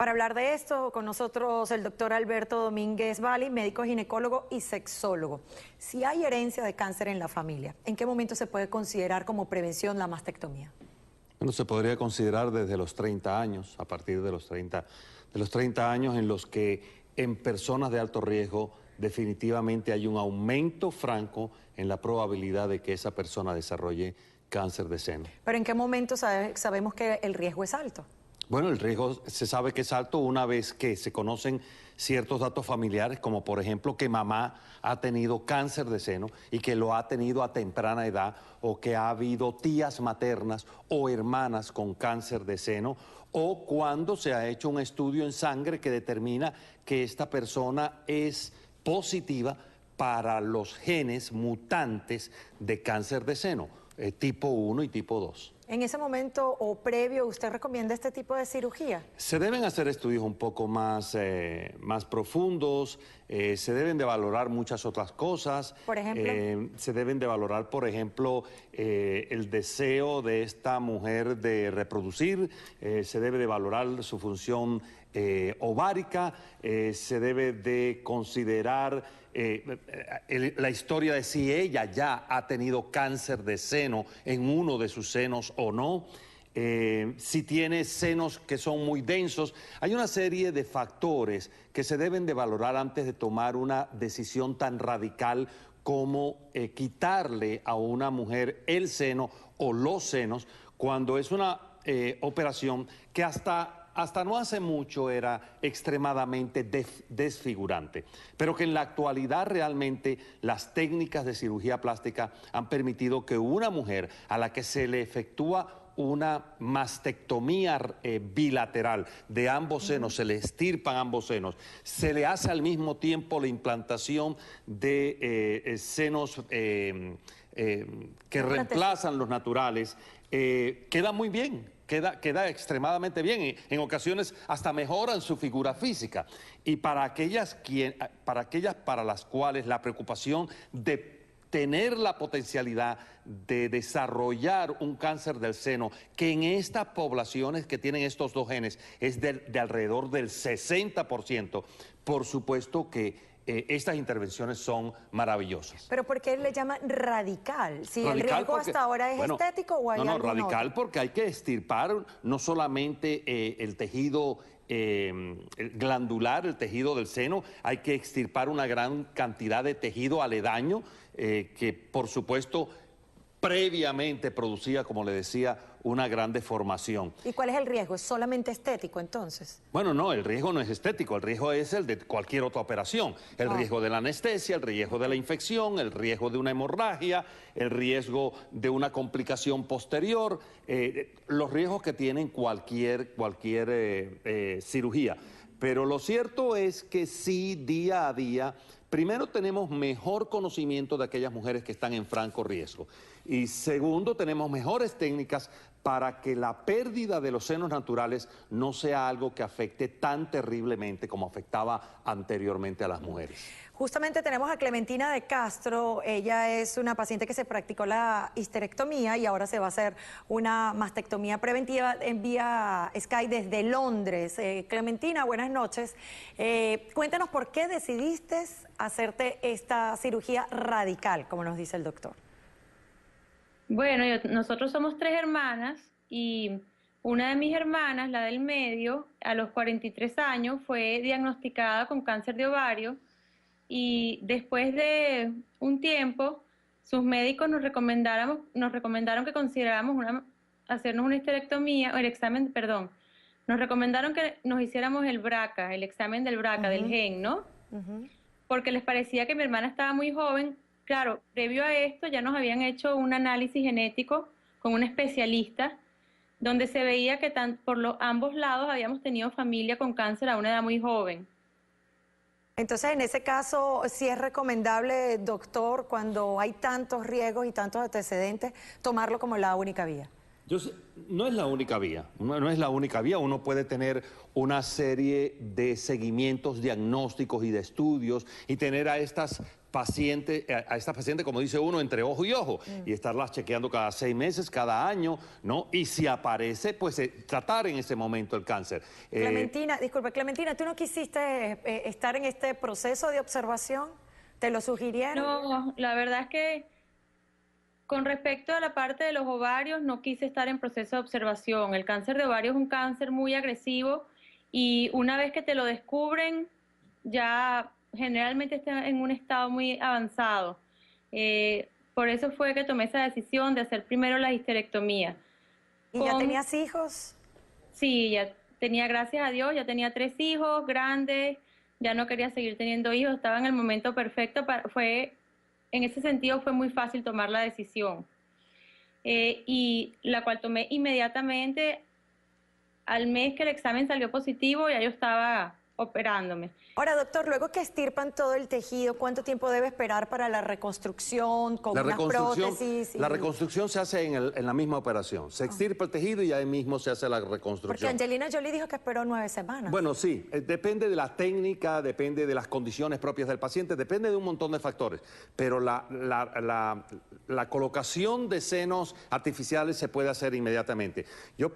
Para hablar de esto, con nosotros el doctor Alberto Domínguez Vali, médico ginecólogo y sexólogo. Si hay herencia de cáncer en la familia, ¿en qué momento se puede considerar como prevención la mastectomía? Bueno, se podría considerar desde los 30 años, a partir de los 30 años en los que en personas de alto riesgo definitivamente hay un aumento franco en la probabilidad de que esa persona desarrolle cáncer de seno. ¿Pero en qué momento sabemos que el riesgo es alto? Bueno, el riesgo se sabe que es alto una vez que se conocen ciertos datos familiares, como por ejemplo que mamá ha tenido cáncer de seno y que lo ha tenido a temprana edad, o que ha habido tías maternas o hermanas con cáncer de seno, o cuando se ha hecho un estudio en sangre que determina que esta persona es positiva para los genes mutantes de cáncer de seno, tipo 1 y tipo 2. ¿En ese momento o previo usted recomienda este tipo de cirugía? Se deben hacer estudios un poco más profundos, se deben de valorar muchas otras cosas. ¿Por ejemplo? Se deben de valorar, por ejemplo, el deseo de esta mujer de reproducir, se debe de valorar su función ovárica, se debe de considerar la historia de si ella ya ha tenido cáncer de seno en uno de sus senos o no, si tiene senos que son muy densos. Hay una serie de factores que se deben de valorar antes de tomar una decisión tan radical como quitarle a una mujer el seno o los senos, cuando es una operación que hasta no hace mucho era extremadamente desfigurante, pero que en la actualidad realmente las técnicas de cirugía plástica han permitido que una mujer a la que se le efectúa una mastectomía bilateral de ambos senos, se le extirpan ambos senos, se le hace al mismo tiempo la implantación de senos que reemplazan los naturales, queda muy bien. Queda extremadamente bien, en ocasiones hasta mejoran su figura física. Y para aquellas para las cuales la preocupación de tener la potencialidad de desarrollar un cáncer del seno, que en estas poblaciones que tienen estos dos genes es de alrededor del 60%, por supuesto que estas intervenciones son maravillosas. ¿Pero por qué le llaman radical? Si Radical el riesgo porque, hasta ahora es bueno, estético o hay no, algún radical otro? porque hay que extirpar no solamente el tejido el glandular, el tejido del seno, hay que extirpar una gran cantidad de tejido aledaño que por supuesto previamente producía, como le decía, una gran deformación. ¿Y cuál es el riesgo? ¿Es solamente estético entonces? Bueno, no, el riesgo no es estético, el riesgo es el de cualquier otra operación. El riesgo de la anestesia, el riesgo de la infección, el riesgo de una hemorragia, el riesgo de una complicación posterior, los riesgos que tienen cualquier cirugía. Pero lo cierto es que sí, día a día, primero tenemos mejor conocimiento de aquellas mujeres que están en franco riesgo. Y segundo, tenemos mejores técnicas para que la pérdida de los senos naturales no sea algo que afecte tan terriblemente como afectaba anteriormente a las mujeres. Justamente tenemos a Clementina de Castro. Ella es una paciente que se practicó la histerectomía y ahora se va a hacer una mastectomía preventiva en vía Sky desde Londres. Clementina, buenas noches. Cuéntanos por qué decidiste hacerte esta cirugía radical, como nos dice el doctor. Bueno, nosotros somos 3 hermanas y una de mis hermanas, la del medio, a los 43 años fue diagnosticada con cáncer de ovario y después de un tiempo sus médicos nos recomendaron que consideráramos hacernos una histerectomía, nos recomendaron que nos hiciéramos el BRCA, el examen del BRCA, del gen, ¿no? Porque les parecía que mi hermana estaba muy joven. Claro, previo a esto ya nos habían hecho un análisis genético con un especialista donde se veía que por ambos lados habíamos tenido familia con cáncer a una edad muy joven. Entonces, en ese caso, sí es recomendable, doctor, cuando hay tantos riesgos y tantos antecedentes, tomarlo como la única vía. No es la única vía, no es la única vía. Uno puede tener una serie de seguimientos diagnósticos y de estudios y tener a estas pacientes, como dice uno, entre ojo y ojo, y estarlas chequeando cada 6 meses, cada año, ¿no? Y si aparece, pues tratar en ese momento el cáncer. Clementina, disculpe, Clementina, ¿tú no quisiste estar en este proceso de observación? ¿Te lo sugirieron? No, la verdad es que con respecto a la parte de los ovarios, no quise estar en proceso de observación. El cáncer de ovario es un cáncer muy agresivo y una vez que te lo descubren, ya generalmente está en un estado muy avanzado. Por eso fue que tomé esa decisión de hacer primero la histerectomía. ¿Y ya tenías hijos? Sí, ya tenía, gracias a Dios, ya tenía 3 hijos grandes, ya no quería seguir teniendo hijos, estaba en el momento perfecto, en ese sentido fue muy fácil tomar la decisión, y la cual tomé inmediatamente. Al mes que el examen salió positivo, ya yo estaba operándome. Ahora, doctor, luego que estirpan todo el tejido, ¿cuánto tiempo debe esperar para la reconstrucción con unas prótesis? La reconstrucción se hace en la misma operación. Se extirpa el tejido y ahí mismo se hace la reconstrucción. Porque Angelina Jolie dijo que esperó 9 semanas. Bueno, sí, depende de la técnica, depende de las condiciones propias del paciente, depende de un montón de factores. Pero la colocación de senos artificiales se puede hacer inmediatamente. Yo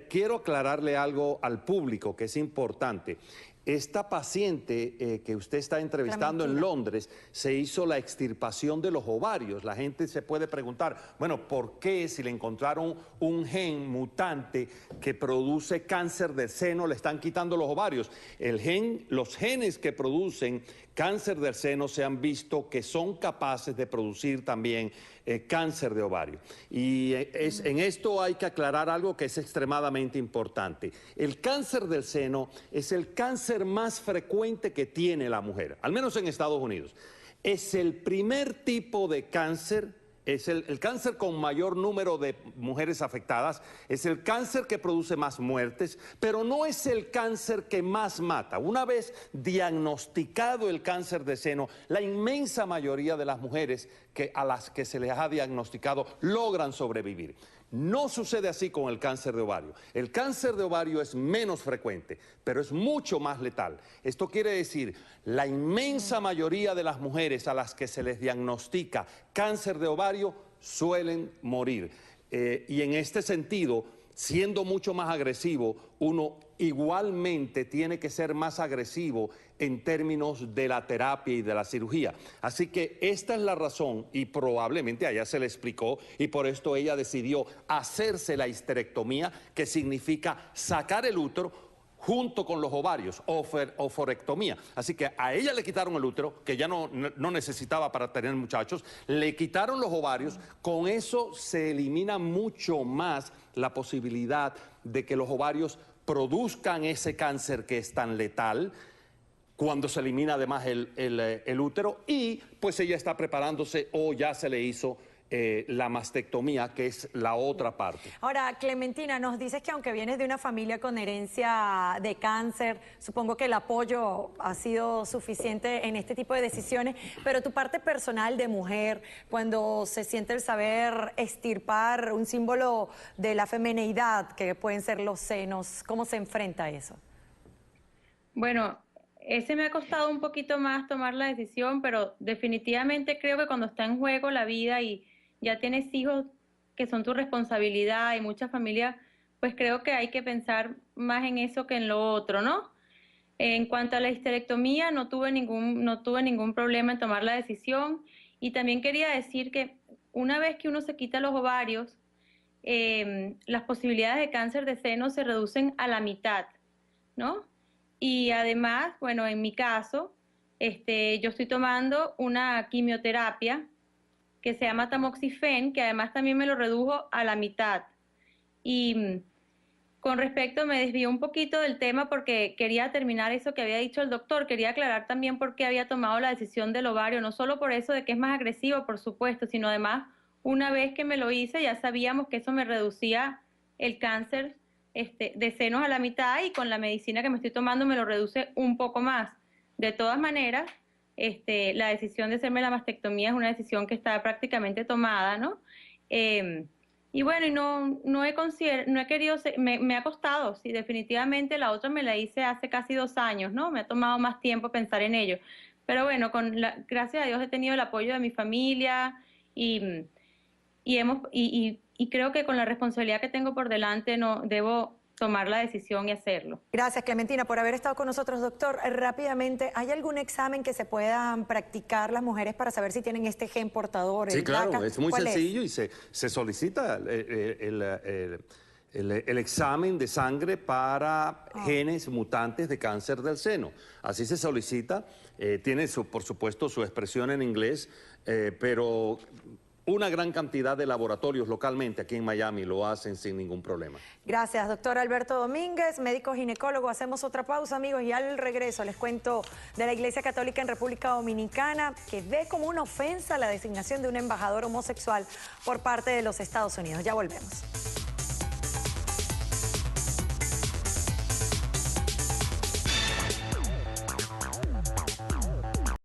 quiero aclararle algo al público que es importante. Esta paciente que usted está entrevistando en Londres se hizo la extirpación de los ovarios. La gente se puede preguntar, bueno, ¿por qué si le encontraron un gen mutante que produce cáncer del seno le están quitando los ovarios? Los genes que producen cáncer del seno se han visto que son capaces de producir también cáncer de ovario. Y en esto hay que aclarar algo que es extremadamente importante. El cáncer del seno es el cáncer más frecuente que tiene la mujer, al menos en Estados Unidos. Es el primer tipo de cáncer. Es el cáncer con mayor número de mujeres afectadas, es el cáncer que produce más muertes, pero no es el cáncer que más mata. Una vez diagnosticado el cáncer de seno, la inmensa mayoría de las mujeres a las que se les ha diagnosticado logran sobrevivir. No sucede así con el cáncer de ovario. El cáncer de ovario es menos frecuente, pero es mucho más letal. Esto quiere decir, la inmensa mayoría de las mujeres a las que se les diagnostica cáncer de ovario suelen morir. Y en este sentido, siendo mucho más agresivo, uno igualmente tiene que ser más agresivo en términos de la terapia y de la cirugía. Así que esta es la razón, y probablemente a ella se le explicó, y por esto ella decidió hacerse la histerectomía, que significa sacar el útero junto con los ovarios, oforectomía. Así que a ella le quitaron el útero, que ya no necesitaba para tener muchachos, le quitaron los ovarios, con eso se elimina mucho más la posibilidad de que los ovarios produzcan ese cáncer que es tan letal, cuando se elimina además el útero, y pues ella está preparándose o ya se le hizo la mastectomía, que es la otra parte. Ahora, Clementina, nos dices que aunque vienes de una familia con herencia de cáncer, supongo que el apoyo ha sido suficiente en este tipo de decisiones, pero tu parte personal de mujer, cuando se siente el saber extirpar un símbolo de la femineidad, que pueden ser los senos, ¿cómo se enfrenta a eso? Bueno, ese me ha costado un poquito más tomar la decisión, pero definitivamente creo que cuando está en juego la vida y ya tienes hijos que son tu responsabilidad y mucha familia, pues creo que hay que pensar más en eso que en lo otro, ¿no? En cuanto a la histerectomía, no tuve ningún problema en tomar la decisión, y también quería decir que una vez que uno se quita los ovarios, las posibilidades de cáncer de seno se reducen a la mitad, ¿no? Y además, bueno, en mi caso, yo estoy tomando una quimioterapia que se llama tamoxifen, que además también me lo redujo a la mitad. Y con respecto, me desvió un poquito del tema porque quería terminar eso que había dicho el doctor. Quería aclarar también por qué había tomado la decisión del ovario, no solo por eso de que es más agresivo, por supuesto, sino además, una vez que me lo hice, ya sabíamos que eso me reducía el cáncer de senos a la mitad, y con la medicina que me estoy tomando me lo reduce un poco más. De todas maneras, la decisión de hacerme la mastectomía es una decisión que está prácticamente tomada, ¿no? Y bueno, y no he querido, me ha costado, sí, definitivamente la otra me la hice hace casi 2 años, ¿no? Me ha tomado más tiempo pensar en ello. Pero bueno, gracias a Dios he tenido el apoyo de mi familia y, y creo que con la responsabilidad que tengo por delante no debo tomar la decisión y hacerlo. Gracias, Clementina, por haber estado con nosotros. Doctor, rápidamente, ¿hay algún examen que se puedan practicar las mujeres para saber si tienen este gen portador? Sí, el claro, DACA? es muy ¿Cuál sencillo y se solicita el examen de sangre para genes mutantes de cáncer del seno. Así se solicita, tiene por supuesto su expresión en inglés, pero una gran cantidad de laboratorios localmente aquí en Miami lo hacen sin ningún problema. Gracias, doctor Alberto Domínguez, médico ginecólogo. Hacemos otra pausa, amigos, y al regreso les cuento de la Iglesia Católica en República Dominicana, que ve como una ofensa la designación de un embajador homosexual por parte de los Estados Unidos. Ya volvemos.